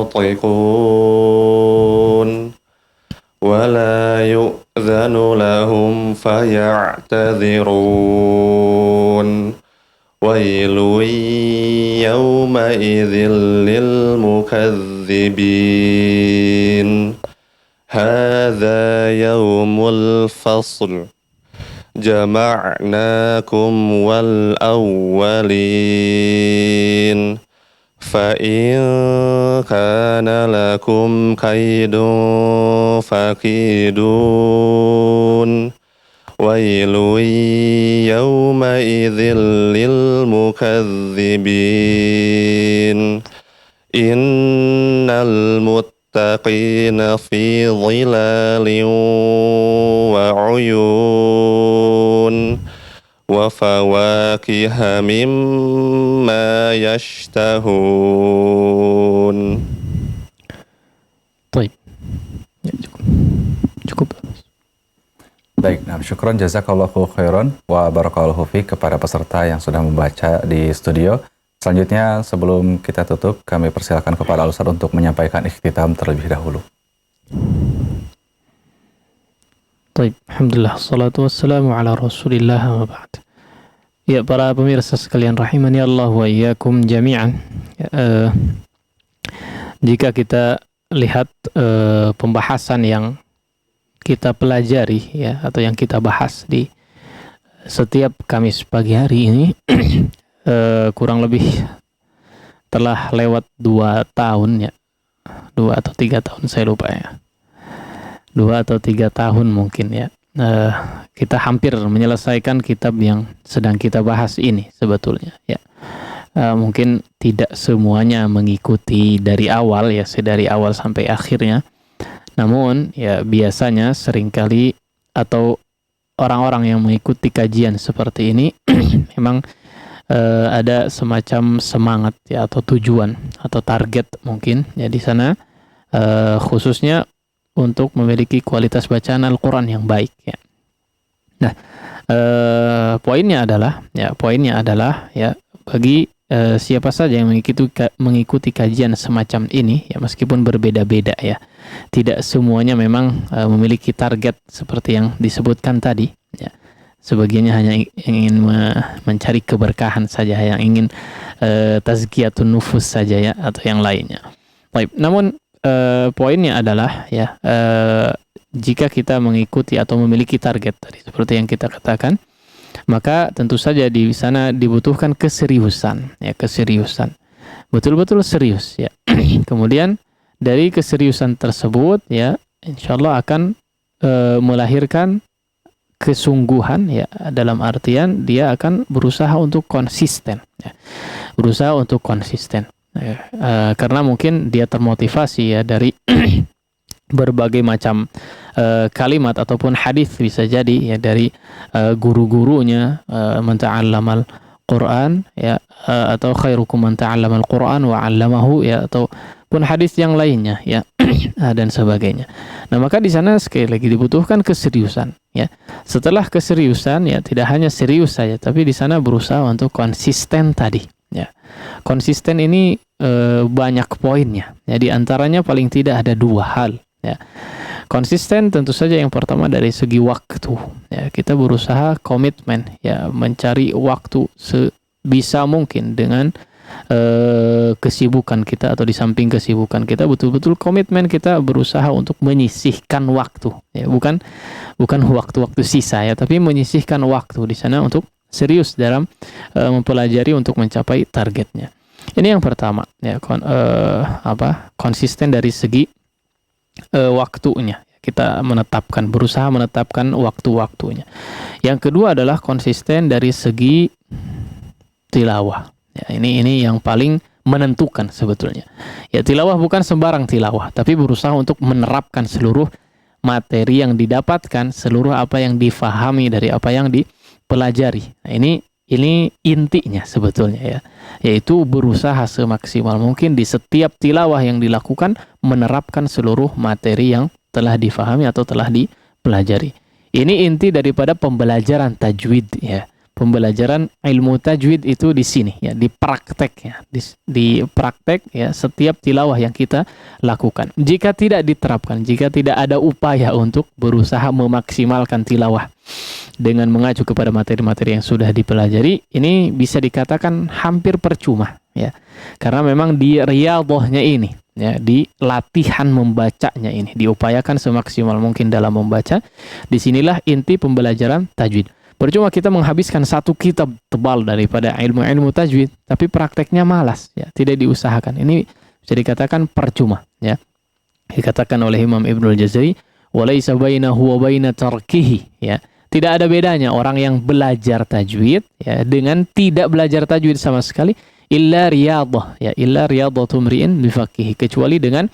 ينطقون ولا يؤذن لهم فيعتذرون ويل يومئذ للمكذبين هذا يوم الفصل جمعناكم والأولين فإن كان لكم كيد فكيدون ويل يومئذ للمكذبين إن المتقين في ظلال وعيون وفواكه مما يشتهون. طيب. Ya, cukup. Baik, syukron jazakallahu khairan wa barakallahu fiik kepada peserta yang sudah membaca di studio. Selanjutnya, sebelum kita tutup, kami persilakan kepada Al-Ustaz untuk menyampaikan ikhtitam terlebih dahulu. Baik, alhamdulillah, salatu wassalamu ala rasulillah wa ba'd. Ya, para pemirsa sekalian rahimani Allah wa iyyakum jami'an. Jika kita lihat pembahasan yang kita pelajari ya atau yang kita bahas di setiap Kamis pagi hari ini kurang lebih telah lewat 2 tahun ya, 2 atau 3 tahun saya lupa ya, 2 atau 3 tahun mungkin ya. Kita hampir menyelesaikan kitab yang sedang kita bahas ini sebetulnya ya. Mungkin tidak semuanya mengikuti dari awal ya, dari awal sampai akhirnya. Namun ya biasanya seringkali atau orang-orang yang mengikuti kajian seperti ini memang ada semacam semangat ya, atau tujuan atau target mungkin ya di sana, khususnya untuk memiliki kualitas bacaan Al-Quran yang baik ya. Nah, poinnya adalah ya bagi siapa saja yang mengikuti kajian semacam ini ya, meskipun berbeda-beda ya, tidak semuanya memang memiliki target seperti yang disebutkan tadi ya. Sebagiannya hanya ingin mencari keberkahan saja, yang ingin tazkiyatun nufus saja ya, atau yang lainnya. Baik, namun poinnya adalah ya, jika kita mengikuti atau memiliki target tadi seperti yang kita katakan, maka tentu saja di sana dibutuhkan keseriusan ya, keseriusan, betul-betul serius ya. Kemudian dari keseriusan tersebut ya, insyaallah akan melahirkan kesungguhan ya, dalam artian dia akan berusaha untuk konsisten ya. Berusaha untuk konsisten ya. Karena mungkin dia termotivasi ya dari berbagai macam kalimat ataupun hadis, bisa jadi ya dari guru-gurunya, man ta'allamal Quran ya, atau khairukum man ta'allamal Quran wa 'allamahu ya, ataupun hadis yang lainnya ya, dan sebagainya. Nah, maka di sana sekali lagi dibutuhkan keseriusan ya. Setelah keseriusan ya, tidak hanya serius saja, tapi di sana berusaha untuk konsisten tadi ya. Konsisten ini banyak poinnya ya, di antaranya paling tidak ada 2 hal ya. Konsisten tentu saja yang pertama dari segi waktu ya, kita berusaha komitmen ya, mencari waktu sebisa mungkin dengan kesibukan kita, atau di samping kesibukan kita betul-betul komitmen kita berusaha untuk menyisihkan waktu ya, bukan waktu-waktu sisa ya, tapi menyisihkan waktu di sana untuk serius dalam mempelajari untuk mencapai targetnya. Ini yang pertama ya, konsisten dari segi waktunya, kita berusaha menetapkan waktu-waktunya. Yang kedua adalah konsisten dari segi tilawah. Ya, ini yang paling menentukan sebetulnya. Ya, tilawah bukan sembarang tilawah, tapi berusaha untuk menerapkan seluruh materi yang didapatkan, seluruh apa yang difahami dari apa yang dipelajari. Nah, ini intinya sebetulnya ya, yaitu berusaha semaksimal mungkin di setiap tilawah yang dilakukan menerapkan seluruh materi yang telah difahami atau telah dipelajari. Ini inti daripada pembelajaran tajwid ya. Pembelajaran ilmu tajwid itu di sini ya, di praktek ya, di praktek ya, setiap tilawah yang kita lakukan. Jika tidak diterapkan, jika tidak ada upaya untuk berusaha memaksimalkan tilawah dengan mengacu kepada materi-materi yang sudah dipelajari, ini bisa dikatakan hampir percuma ya. Karena memang di riyadhahnya ini ya, di latihan membacanya ini diupayakan semaksimal mungkin dalam membaca. Disinilah inti pembelajaran tajwid. Percuma kita menghabiskan 1 kitab tebal daripada ilmu-ilmu tajwid, tapi prakteknya malas ya, tidak diusahakan. Ini bisa dikatakan percuma ya. Dikatakan oleh Imam Ibnul Jazari, walaysa bainahu wa baina tarkihi ya. Tidak ada bedanya orang yang belajar tajwid ya dengan tidak belajar tajwid sama sekali, illa riyadhah ya, illa riyadhatu mri'in bifaqihi, kecuali dengan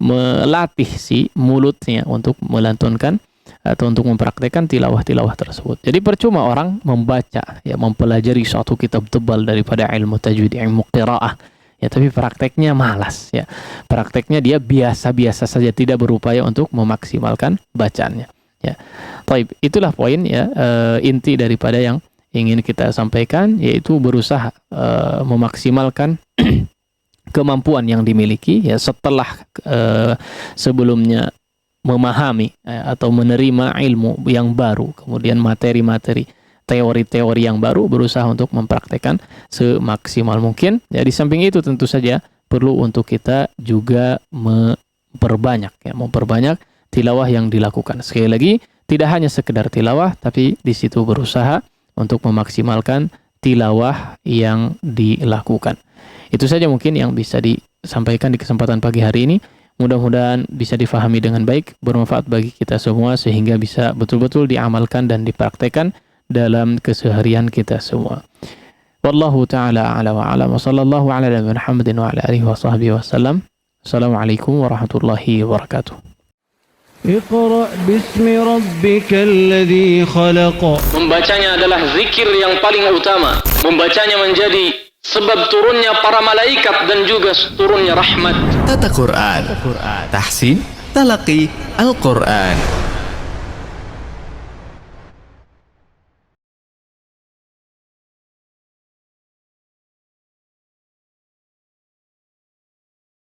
melatih si mulutnya untuk melantunkan atau untuk mempraktekkan tilawah-tilawah tersebut. Jadi percuma orang membaca ya, mempelajari suatu kitab tebal daripada ilmu tajwid, ilmu qiraah ya, tapi prakteknya malas ya. Prakteknya dia biasa-biasa saja, tidak berupaya untuk memaksimalkan bacaannya ya. Taib, itulah poin ya, inti daripada yang ingin kita sampaikan, yaitu berusaha memaksimalkan kemampuan yang dimiliki ya, setelah sebelumnya memahami atau menerima ilmu yang baru, kemudian materi-materi, teori-teori yang baru, berusaha untuk mempraktekkan semaksimal mungkin. Ya, di samping itu tentu saja perlu untuk kita juga memperbanyak tilawah yang dilakukan. Sekali lagi, tidak hanya sekedar tilawah, tapi di situ berusaha untuk memaksimalkan tilawah yang dilakukan. Itu saja mungkin yang bisa disampaikan di kesempatan pagi hari ini. Mudah-mudahan bisa difahami dengan baik, bermanfaat bagi kita semua, sehingga bisa betul-betul diamalkan dan dipraktekkan dalam keseharian kita semua. Wallahu ta'ala a'la wa a'lam, wa sallallahu ala nabiyina Muhammadin wa ala alihi wa sahbihi wa sallam. Assalamualaikum warahmatullahi wabarakatuh. Iqra bismi rabbikal ladzi khalaq. Membacanya adalah zikir yang paling utama. Membacanya menjadi sebab turunnya para malaikat dan juga turunnya rahmat. Tata Quran. Tahsin Talaqi Al-Quran.